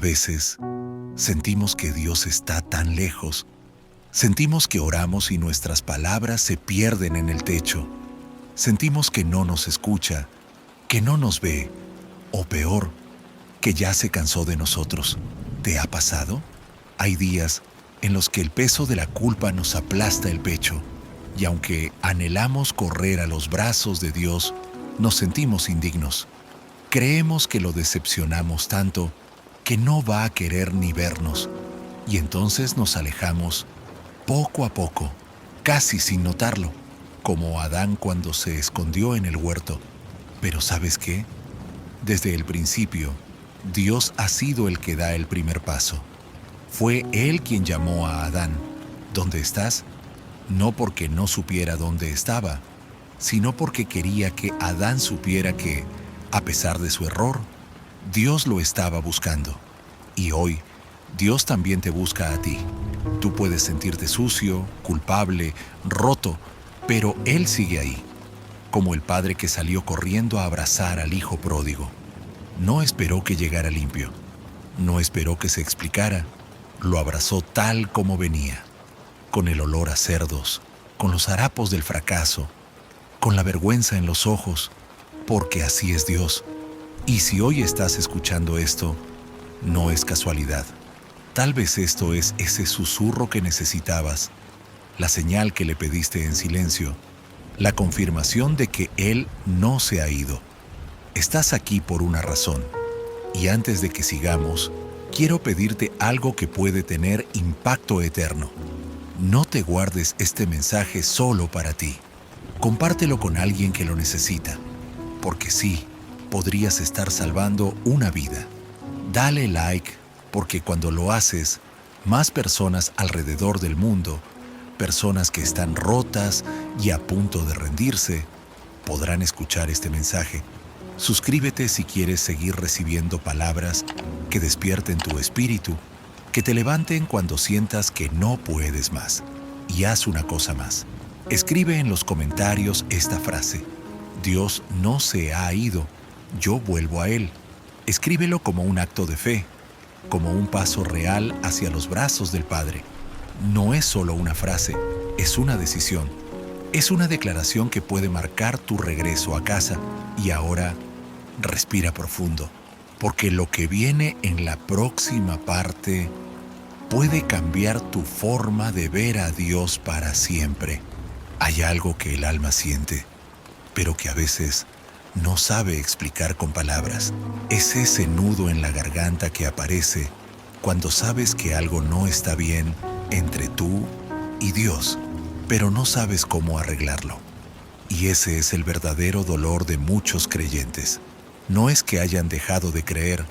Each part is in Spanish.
veces sentimos que Dios está tan lejos. Sentimos que oramos y nuestras palabras se pierden en el techo. Sentimos que no nos escucha, que no nos ve, o peor, que ya se cansó de nosotros. ¿Te ha pasado? Hay días en los que el peso de la culpa nos aplasta el pecho, y aunque anhelamos correr a los brazos de Dios, nos sentimos indignos. Creemos que lo decepcionamos tanto que no va a querer ni vernos, y entonces nos alejamos poco a poco, casi sin notarlo, como Adán cuando se escondió en el huerto. Pero ¿sabes qué? Desde el principio, Dios ha sido el que da el primer paso. Fue Él quien llamó a Adán: ¿dónde estás? No porque no supiera dónde estaba, sino porque quería que Adán supiera que, a pesar de su error, Dios lo estaba buscando. Y hoy, Dios también te busca a ti. Tú puedes sentirte sucio, culpable, roto, pero Él sigue ahí, como el padre que salió corriendo a abrazar al hijo pródigo. No esperó que llegara limpio, no esperó que se explicara, lo abrazó tal como venía, con el olor a cerdos, con los harapos del fracaso, con la vergüenza en los ojos, porque así es Dios. Y si hoy estás escuchando esto, no es casualidad. Tal vez esto es ese susurro que necesitabas, la señal que le pediste en silencio, la confirmación de que Él no se ha ido. Estás aquí por una razón. Y antes de que sigamos, quiero pedirte algo que puede tener impacto eterno. No te guardes este mensaje solo para ti. Compártelo con alguien que lo necesita, porque sí, podrías estar salvando una vida. Dale like, porque cuando lo haces, más personas alrededor del mundo, personas que están rotas y a punto de rendirse, podrán escuchar este mensaje. Suscríbete si quieres seguir recibiendo palabras que despierten tu espíritu, que te levanten cuando sientas que no puedes más. Y haz una cosa más. Escribe en los comentarios esta frase: Dios no se ha ido, yo vuelvo a Él. Escríbelo como un acto de fe, como un paso real hacia los brazos del Padre. No es solo una frase, es una decisión. Es una declaración que puede marcar tu regreso a casa. Y ahora, respira profundo, porque lo que viene en la próxima parte puede cambiar tu forma de ver a Dios para siempre. Hay algo que el alma siente, pero que a veces no sabe explicar con palabras. Es ese nudo en la garganta que aparece cuando sabes que algo no está bien entre tú y Dios, pero no sabes cómo arreglarlo. Y ese es el verdadero dolor de muchos creyentes. No es que hayan dejado de creer,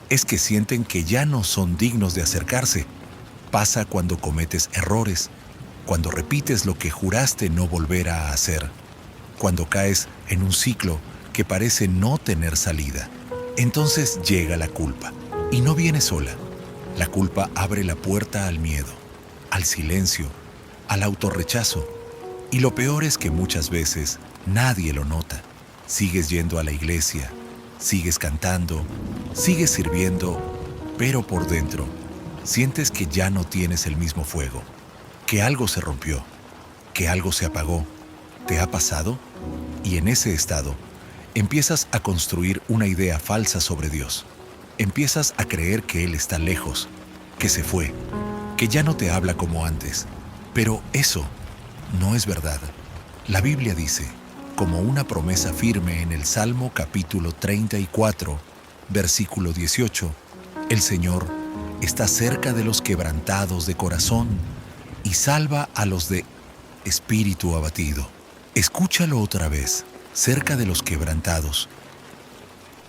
es que sienten que ya no son dignos de acercarse. Pasa cuando cometes errores, cuando repites lo que juraste no volver a hacer, cuando caes en un ciclo que parece no tener salida. Entonces llega la culpa, y no viene sola. La culpa abre la puerta al miedo, al silencio, al autorrechazo. Y lo peor es que muchas veces nadie lo nota. Sigues yendo a la iglesia, sigues cantando, sigues sirviendo, pero por dentro sientes que ya no tienes el mismo fuego, que algo se rompió, que algo se apagó. ¿Te ha pasado? Y en ese estado, empiezas a construir una idea falsa sobre Dios. Empiezas a creer que Él está lejos, que se fue, que ya no te habla como antes. Pero eso no es verdad. La Biblia dice, como una promesa firme en el Salmo capítulo 34, versículo 18, el Señor está cerca de los quebrantados de corazón y salva a los de espíritu abatido. Escúchalo otra vez, cerca de los quebrantados,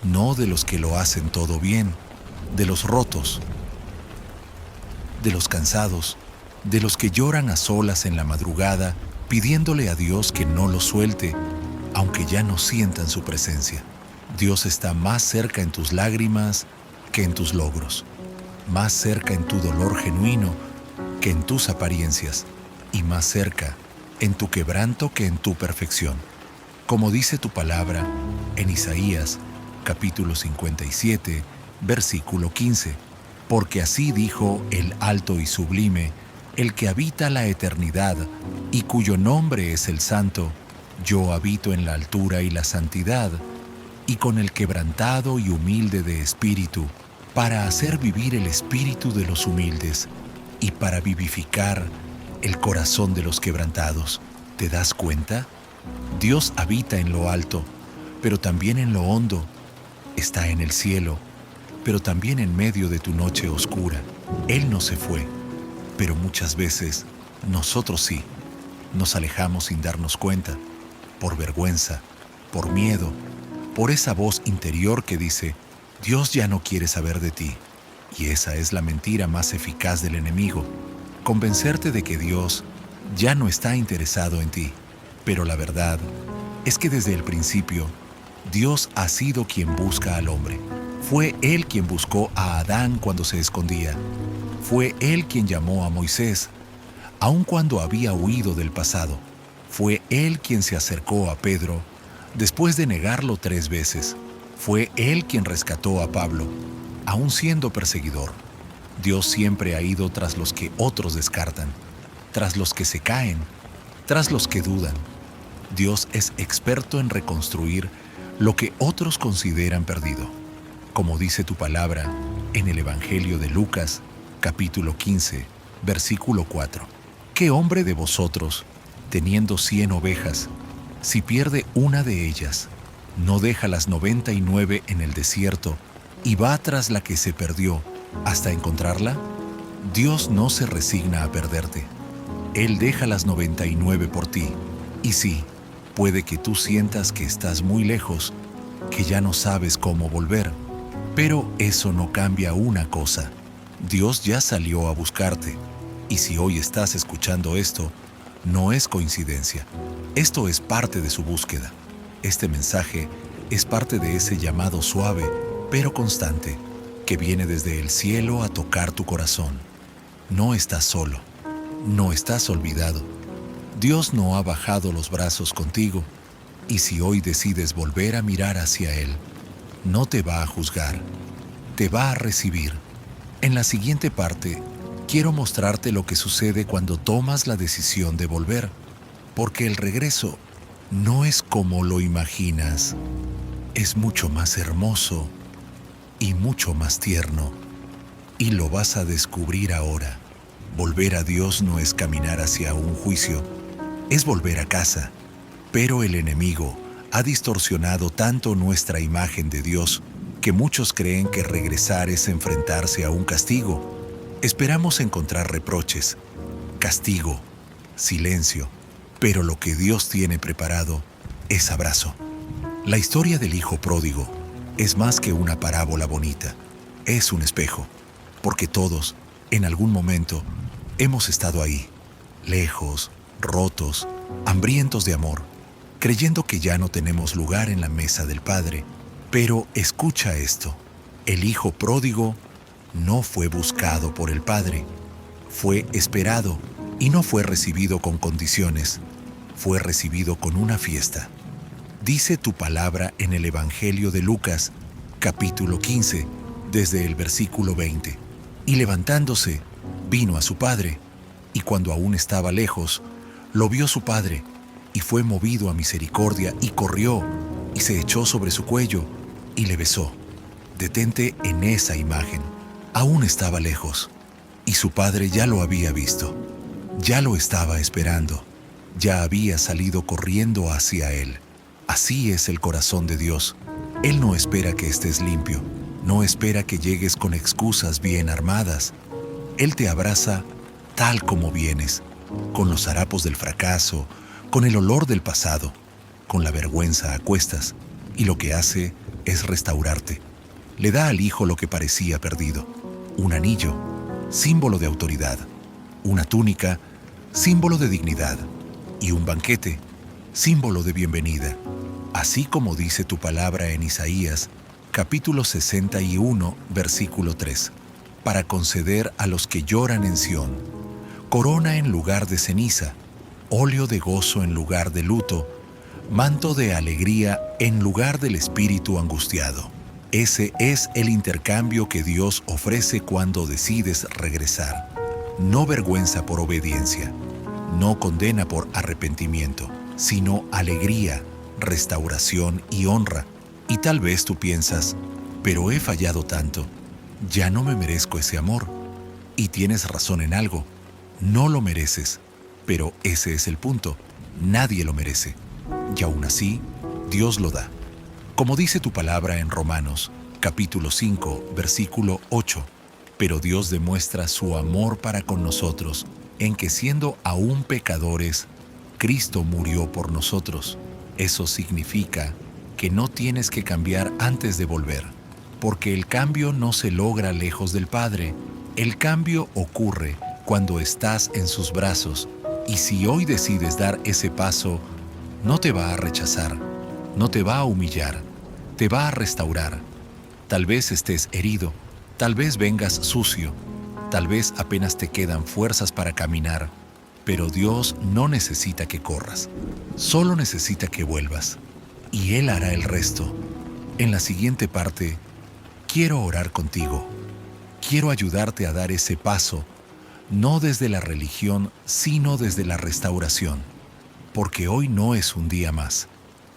no de los que lo hacen todo bien, de los rotos, de los cansados, de los que lloran a solas en la madrugada, pidiéndole a Dios que no los suelte, aunque ya no sientan su presencia. Dios está más cerca en tus lágrimas que en tus logros, más cerca en tu dolor genuino que en tus apariencias, y más cerca en tu quebranto que en tu perfección. Como dice tu palabra en Isaías, capítulo 57, versículo 15, Porque así dijo el alto y sublime, el que habita la eternidad y cuyo nombre es el Santo: yo habito en la altura y la santidad, y con el quebrantado y humilde de espíritu, para hacer vivir el espíritu de los humildes y para vivificar el corazón de los quebrantados. ¿Te das cuenta? Dios habita en lo alto, pero también en lo hondo. Está en el cielo, pero también en medio de tu noche oscura. Él no se fue, pero muchas veces nosotros sí. Nos alejamos sin darnos cuenta, por vergüenza, por miedo, por esa voz interior que dice: Dios ya no quiere saber de ti. Y esa es la mentira más eficaz del enemigo: convencerte de que Dios ya no está interesado en ti. Pero la verdad es que desde el principio, Dios ha sido quien busca al hombre. Fue Él quien buscó a Adán cuando se escondía. Fue Él quien llamó a Moisés, aun cuando había huido del pasado. Fue Él quien se acercó a Pedro después de negarlo 3 veces. Fue Él quien rescató a Pablo, aun siendo perseguidor. Dios siempre ha ido tras los que otros descartan, tras los que se caen, tras los que dudan. Dios es experto en reconstruir lo que otros consideran perdido. Como dice tu palabra en el Evangelio de Lucas, capítulo 15, versículo 4. ¿Qué hombre de vosotros, teniendo 100 ovejas, si pierde una de ellas, no deja las 99 en el desierto y va tras la que se perdió hasta encontrarla? Dios no se resigna a perderte. Él deja las 99 por ti. Y sí, puede que tú sientas que estás muy lejos, que ya no sabes cómo volver, pero eso no cambia una cosa: Dios ya salió a buscarte. Y si hoy estás escuchando esto, no es coincidencia. Esto es parte de su búsqueda. Este mensaje es parte de ese llamado suave, pero constante, que viene desde el cielo a tocar tu corazón. No estás solo. No estás olvidado. Dios no ha bajado los brazos contigo, y si hoy decides volver a mirar hacia Él, no te va a juzgar, te va a recibir. En la siguiente parte, quiero mostrarte lo que sucede cuando tomas la decisión de volver, porque el regreso no es como lo imaginas. Es mucho más hermoso y mucho más tierno, y lo vas a descubrir ahora. Volver a Dios no es caminar hacia un juicio, es volver a casa. Pero el enemigo ha distorsionado tanto nuestra imagen de Dios que muchos creen que regresar es enfrentarse a un castigo. Esperamos encontrar reproches, castigo, silencio, pero lo que Dios tiene preparado es abrazo. La historia del hijo pródigo es más que una parábola bonita, es un espejo, porque todos, en algún momento, hemos estado ahí, lejos, rotos, hambrientos de amor, creyendo que ya no tenemos lugar en la mesa del Padre. Pero escucha esto: el hijo pródigo no fue buscado por el Padre, fue esperado y no fue recibido con condiciones, fue recibido con una fiesta. Dice tu palabra en el Evangelio de Lucas, capítulo 15, desde el versículo 20. Y levantándose, vino a su padre, y cuando aún estaba lejos, lo vio su padre, y fue movido a misericordia, y corrió, y se echó sobre su cuello, y le besó. Detente en esa imagen. Aún estaba lejos, y su padre ya lo había visto, ya lo estaba esperando, ya había salido corriendo hacia él. Así es el corazón de Dios. Él no espera que estés limpio, no espera que llegues con excusas bien armadas. Él te abraza tal como vienes, con los harapos del fracaso, con el olor del pasado, con la vergüenza a cuestas, y lo que hace es restaurarte. Le da al hijo lo que parecía perdido: un anillo, símbolo de autoridad; una túnica, símbolo de dignidad; y un banquete, símbolo de bienvenida. Así como dice tu palabra en Isaías, capítulo 61, versículo 3, para conceder a los que lloran en Sión corona en lugar de ceniza, óleo de gozo en lugar de luto, manto de alegría en lugar del espíritu angustiado. Ese es el intercambio que Dios ofrece cuando decides regresar. No vergüenza por obediencia, no condena por arrepentimiento, sino alegría, restauración y honra. Y tal vez tú piensas, pero he fallado tanto, ya no me merezco ese amor. Y tienes razón en algo, no lo mereces, pero ese es el punto, nadie lo merece. Y aún así, Dios lo da. Como dice tu palabra en Romanos, capítulo 5, versículo 8, pero Dios demuestra su amor para con nosotros en que siendo aún pecadores, Cristo murió por nosotros. Eso significa que no tienes que cambiar antes de volver, porque el cambio no se logra lejos del Padre. El cambio ocurre cuando estás en sus brazos, y si hoy decides dar ese paso, no te va a rechazar, no te va a humillar, te va a restaurar. Tal vez estés herido, tal vez vengas sucio, tal vez apenas te quedan fuerzas para caminar, pero Dios no necesita que corras, solo necesita que vuelvas, y Él hará el resto. En la siguiente parte, quiero orar contigo. Quiero ayudarte a dar ese paso, no desde la religión, sino desde la restauración, porque hoy no es un día más.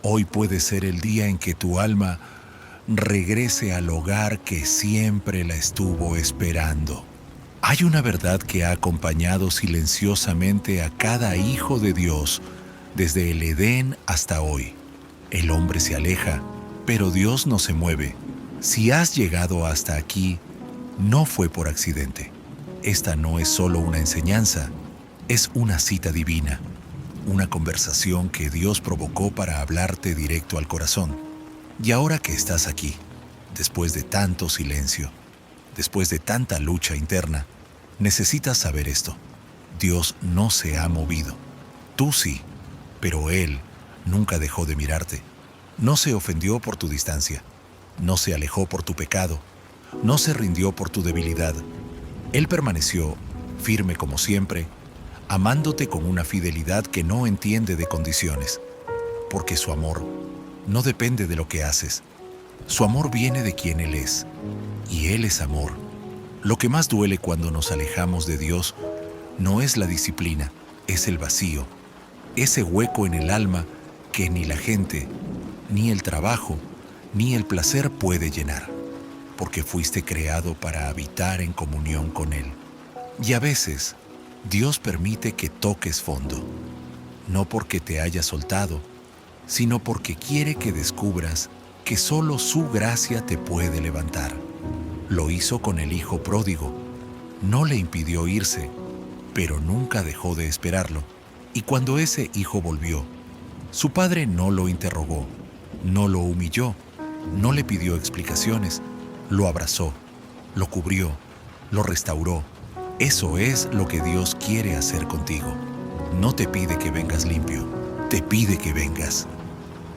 Hoy puede ser el día en que tu alma regrese al hogar que siempre la estuvo esperando. Hay una verdad que ha acompañado silenciosamente a cada hijo de Dios desde el Edén hasta hoy. El hombre se aleja, pero Dios no se mueve. Si has llegado hasta aquí, no fue por accidente. Esta no es solo una enseñanza, es una cita divina, una conversación que Dios provocó para hablarte directo al corazón. Y ahora que estás aquí, después de tanto silencio, después de tanta lucha interna, necesitas saber esto. Dios no se ha movido. Tú sí, pero Él nunca dejó de mirarte. No se ofendió por tu distancia, no se alejó por tu pecado, no se rindió por tu debilidad. Él permaneció firme como siempre, amándote con una fidelidad que no entiende de condiciones, porque su amor no depende de lo que haces. Su amor viene de quien Él es, y Él es amor. Lo que más duele cuando nos alejamos de Dios no es la disciplina, es el vacío, ese hueco en el alma que ni la gente, ni el trabajo, ni el placer puede llenar, porque fuiste creado para habitar en comunión con Él. Y a veces, Dios permite que toques fondo, no porque te haya soltado, sino porque quiere que descubras que solo su gracia te puede levantar. Lo hizo con el hijo pródigo. No le impidió irse, pero nunca dejó de esperarlo. Y cuando ese hijo volvió, su padre no lo interrogó, no lo humilló, no le pidió explicaciones, lo abrazó, lo cubrió, lo restauró. Eso es lo que Dios quiere hacer contigo. No te pide que vengas limpio, te pide que vengas.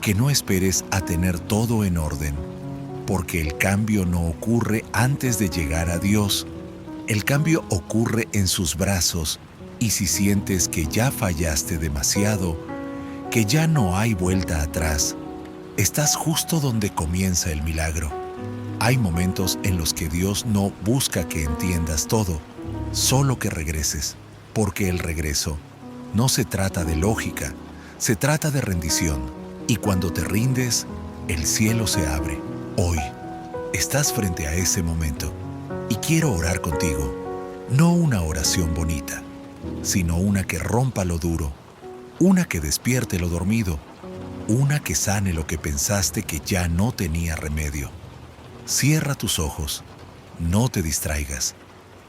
Que no esperes a tener todo en orden, porque el cambio no ocurre antes de llegar a Dios. El cambio ocurre en sus brazos, y si sientes que ya fallaste demasiado, que ya no hay vuelta atrás, estás justo donde comienza el milagro. Hay momentos en los que Dios no busca que entiendas todo, solo que regreses, porque el regreso no se trata de lógica, se trata de rendición. Y cuando te rindes, el cielo se abre. Hoy estás frente a ese momento y quiero orar contigo. No una oración bonita, sino una que rompa lo duro, una que despierte lo dormido, una que sane lo que pensaste que ya no tenía remedio. Cierra tus ojos, no te distraigas,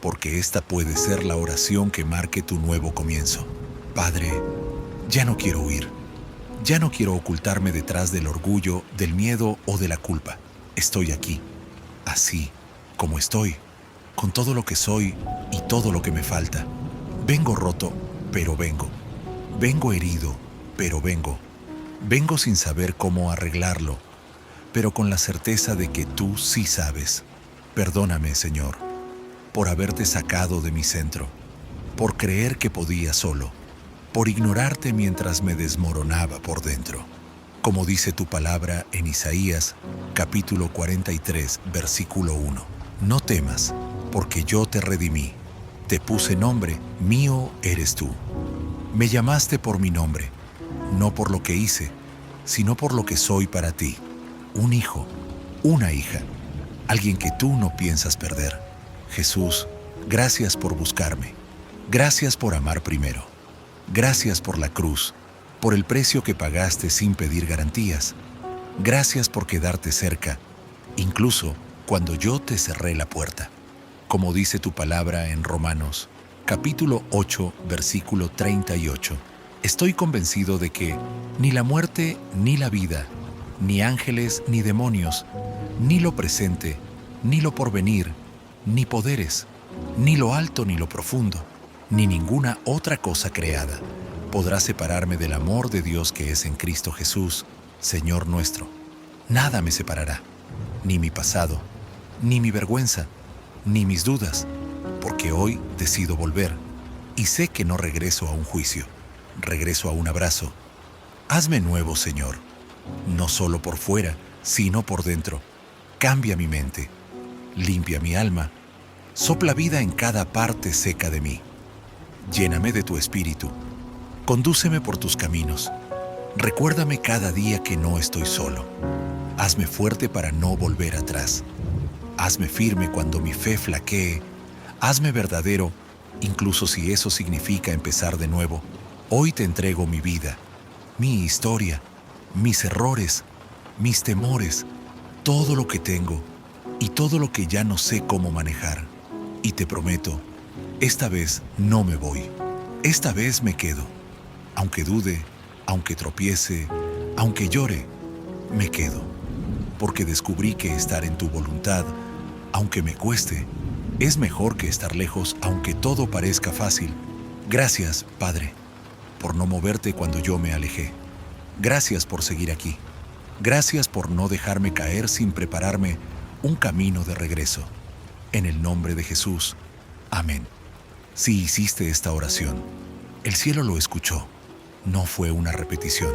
porque esta puede ser la oración que marque tu nuevo comienzo. Padre, ya no quiero huir. Ya no quiero ocultarme detrás del orgullo, del miedo o de la culpa. Estoy aquí, así como estoy, con todo lo que soy y todo lo que me falta. Vengo roto, pero vengo. Vengo herido, pero vengo. Vengo sin saber cómo arreglarlo, pero con la certeza de que tú sí sabes. Perdóname, Señor, por haberte sacado de mi centro, por creer que podía solo, por ignorarte mientras me desmoronaba por dentro. como dice tu palabra en Isaías, capítulo 43, versículo 1. No temas, porque yo te redimí. Te puse nombre, mío eres tú. Me llamaste por mi nombre, no por lo que hice, sino por lo que soy para ti. Un hijo, una hija, alguien que tú no piensas perder. Jesús, gracias por buscarme. Gracias por amar primero. Gracias por la cruz, por el precio que pagaste sin pedir garantías. Gracias por quedarte cerca, incluso cuando yo te cerré la puerta. Como dice tu palabra en Romanos, capítulo 8, versículo 38. Estoy convencido de que ni la muerte ni la vida, ni ángeles ni demonios, ni lo presente, ni lo porvenir, ni poderes, ni lo alto ni lo profundo, ni ninguna otra cosa creada podrá separarme del amor de Dios que es en Cristo Jesús, Señor nuestro. Nada me separará, ni mi pasado, ni mi vergüenza, ni mis dudas, porque hoy decido volver y sé que no regreso a un juicio, regreso a un abrazo. Hazme nuevo, Señor, no solo por fuera, sino por dentro. Cambia mi mente, limpia mi alma, sopla vida en cada parte seca de mí. Lléname de tu espíritu, condúceme por tus caminos. Recuérdame cada día que no estoy solo. Hazme fuerte para no volver atrás. Hazme firme cuando mi fe flaquee. Hazme verdadero, incluso si eso significa empezar de nuevo. Hoy te entrego mi vida, mi historia, mis errores, mis temores, todo lo que tengo y todo lo que ya no sé cómo manejar. Y te prometo, esta vez no me voy. Esta vez me quedo. Aunque dude, aunque tropiece, aunque llore, me quedo. Porque descubrí que estar en tu voluntad, aunque me cueste, es mejor que estar lejos aunque todo parezca fácil. Gracias, Padre, por no moverte cuando yo me alejé. Gracias por seguir aquí. Gracias por no dejarme caer sin prepararme un camino de regreso. En el nombre de Jesús. Amén. Si hiciste esta oración, el cielo lo escuchó. No fue una repetición,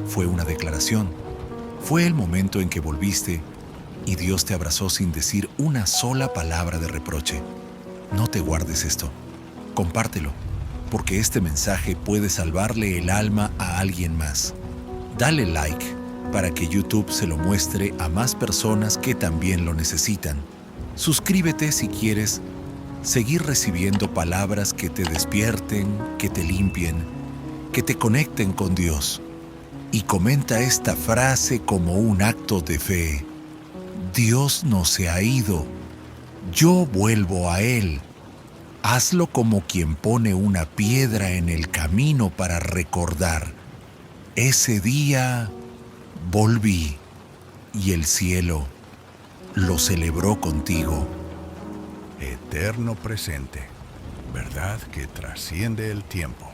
fue una declaración. Fue el momento en que volviste y Dios te abrazó sin decir una sola palabra de reproche. No te guardes esto, compártelo, porque este mensaje puede salvarle el alma a alguien más. Dale like para que YouTube se lo muestre a más personas que también lo necesitan. Suscríbete si quieres seguir recibiendo palabras que te despierten, que te limpien, que te conecten con Dios. Y comenta esta frase como un acto de fe. Dios no se ha ido, yo vuelvo a Él. Hazlo como quien pone una piedra en el camino para recordar. Ese día volví y el cielo lo celebró contigo. Eterno presente, verdad que trasciende el tiempo.